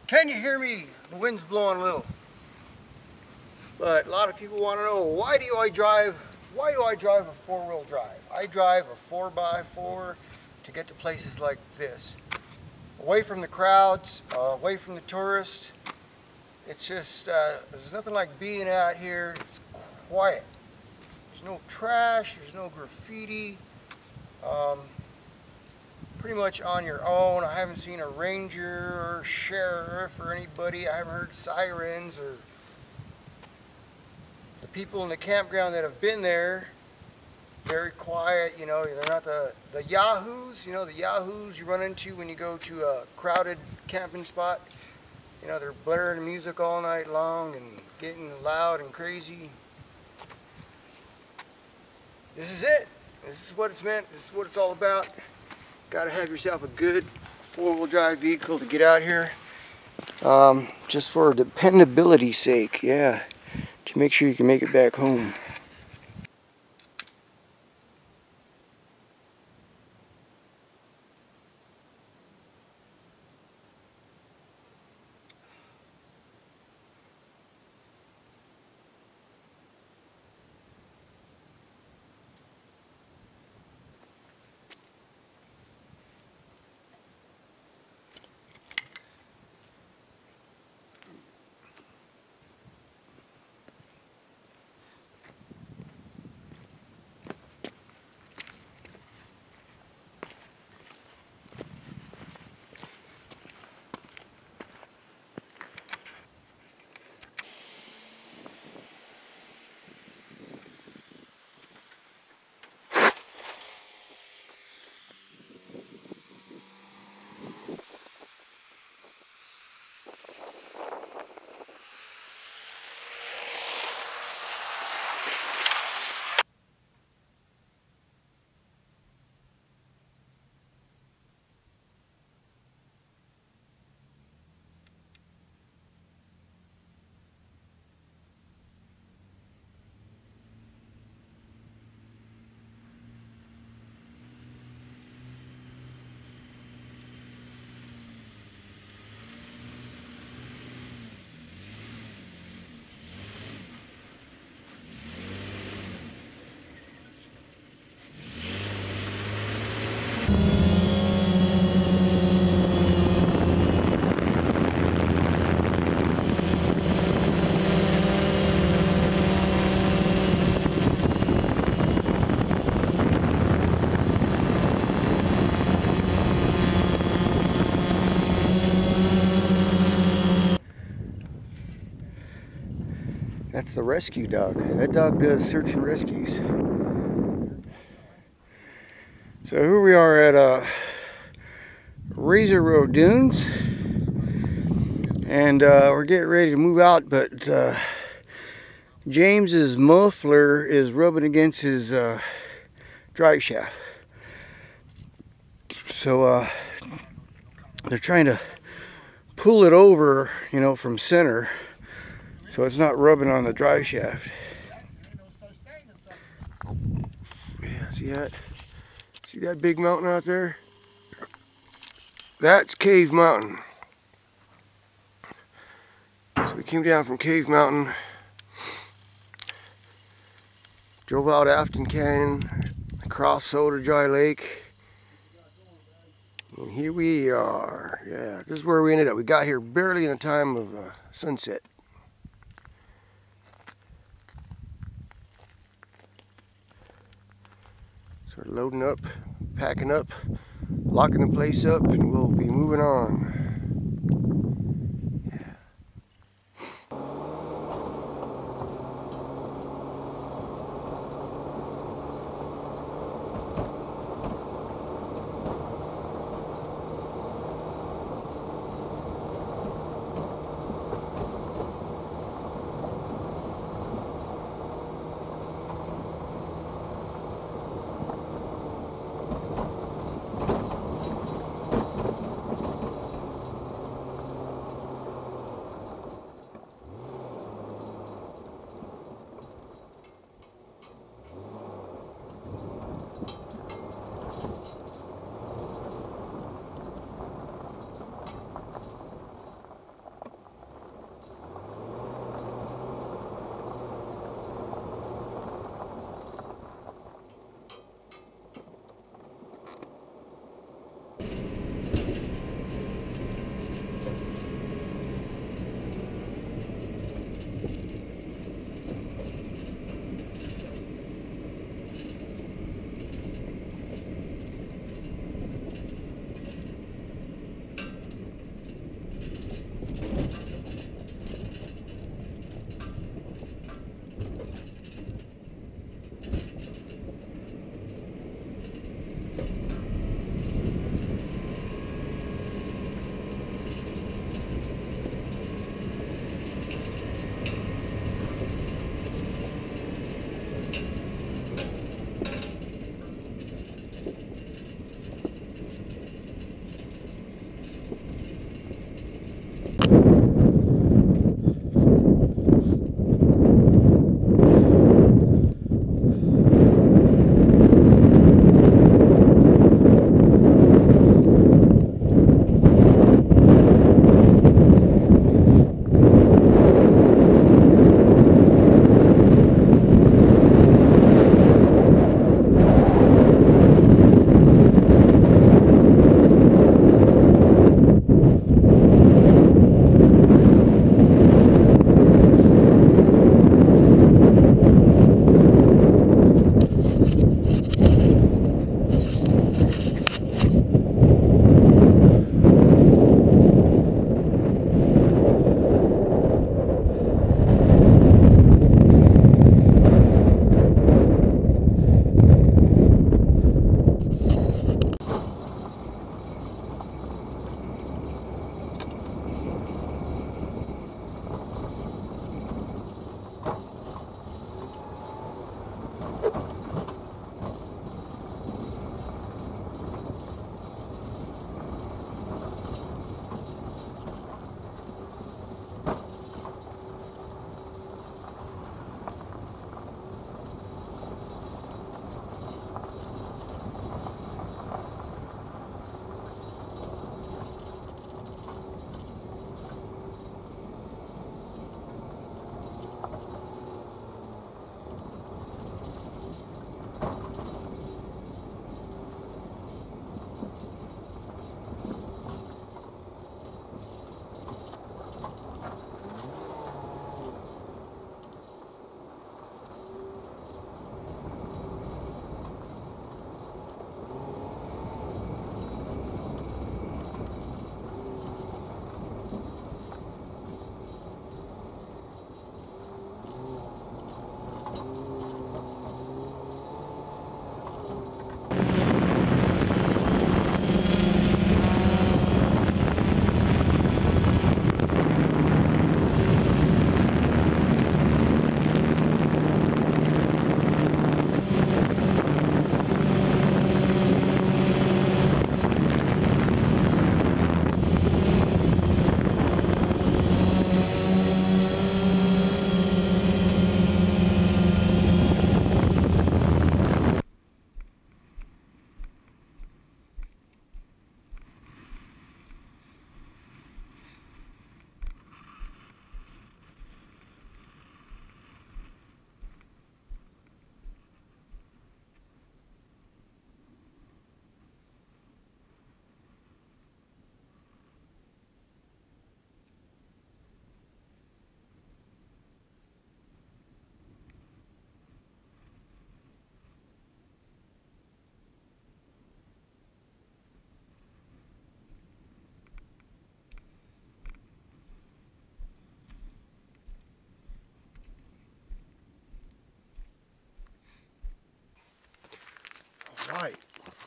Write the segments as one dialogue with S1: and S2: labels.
S1: Can you hear me? The wind's blowing a little. But a lot of people want to know, why do I drive a four-wheel drive? I drive a 4x4 to get to places like this. Away from the crowds, away from the tourists. It's just, there's nothing like being out here. It's quiet. There's no trash, there's no graffiti. Pretty much on your own. I haven't seen a ranger or sheriff or anybody. I haven't heard sirens or the people in the campground that have been there. Very quiet, you know. They're not the yahoos, you know, the yahoos you run into when you go to a crowded camping spot. You know, they're blaring music all night long and getting loud and crazy. This is it. This is what it's meant. This is what it's all about. Got to have yourself a good four-wheel drive vehicle to get out here. Just for dependability's sake, yeah. To make sure you can make it back home. That's the rescue dog. That dog does search and rescues. So here we are at Razor Road Dunes, and we're getting ready to move out, but James's muffler is rubbing against his drive shaft. So they're trying to pull it over, you know, from center, so it's not rubbing on the drive shaft. Yeah, see that? See that big mountain out there? That's Cave Mountain. So we came down from Cave Mountain, drove out Afton Canyon, across Soda Dry Lake, and here we are. Yeah, this is where we ended up. We got here barely in the time of sunset. So we're loading up, packing up, locking the place up, and we'll be moving on.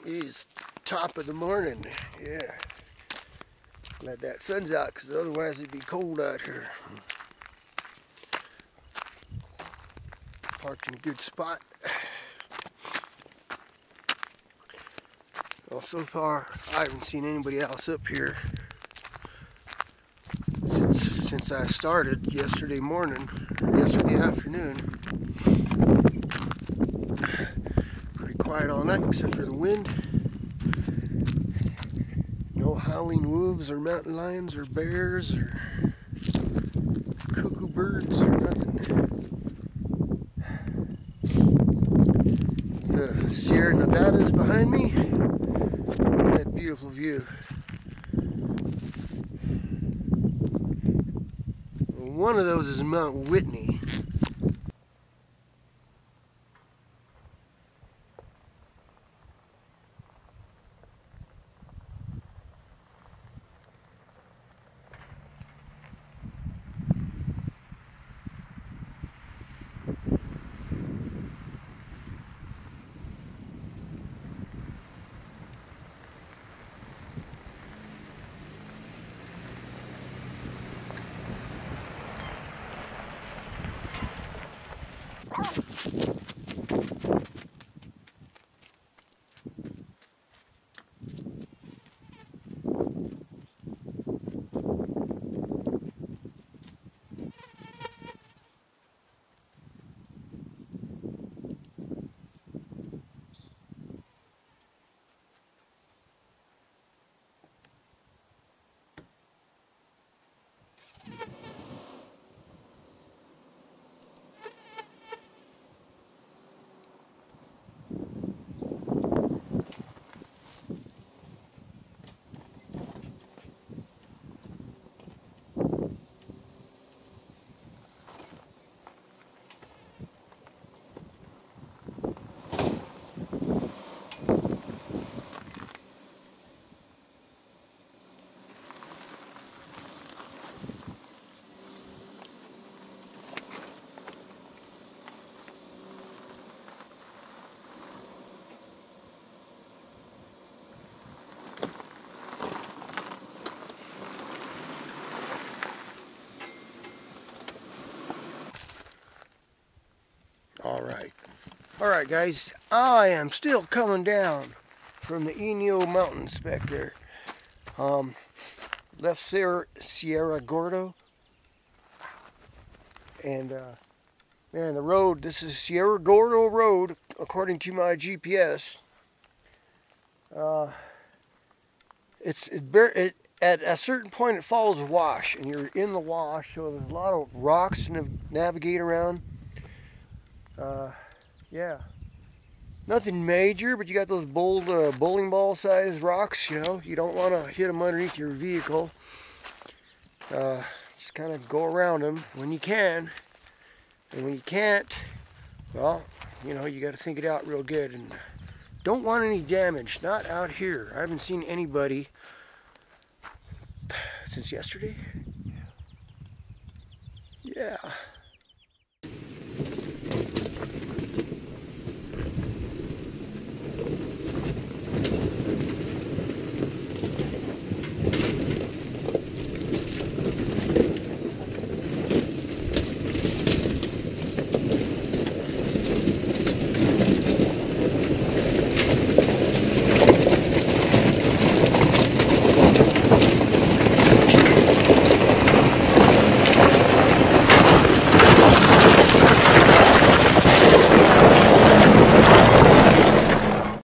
S1: It's top of the morning. Yeah. Glad that sun's out, because otherwise it'd be cold out here. Parked in a good spot. Well, so far I haven't seen anybody else up here since I started yesterday morning, or yesterday afternoon. Pretty quiet all night except for the wind. No howling wolves or mountain lions or bears or cuckoo birds or nothing. The Sierra Nevadas behind me. That beautiful view. One of those is Mount Whitney. Alright guys, I am still coming down from the Inyo Mountains back there. Left Sierra Gordo, and man, the road, this is Sierra Gordo Road according to my GPS. At a certain point it follows a wash, and you're in the wash, so there's a lot of rocks to navigate around. Yeah, nothing major, but you got those bold bowling ball sized rocks, you know, you don't want to hit them underneath your vehicle. Just kind of go around them when you can, and when you can't, well, you know, you got to think it out real good, and don't want any damage, not out here. I haven't seen anybody since yesterday. Yeah.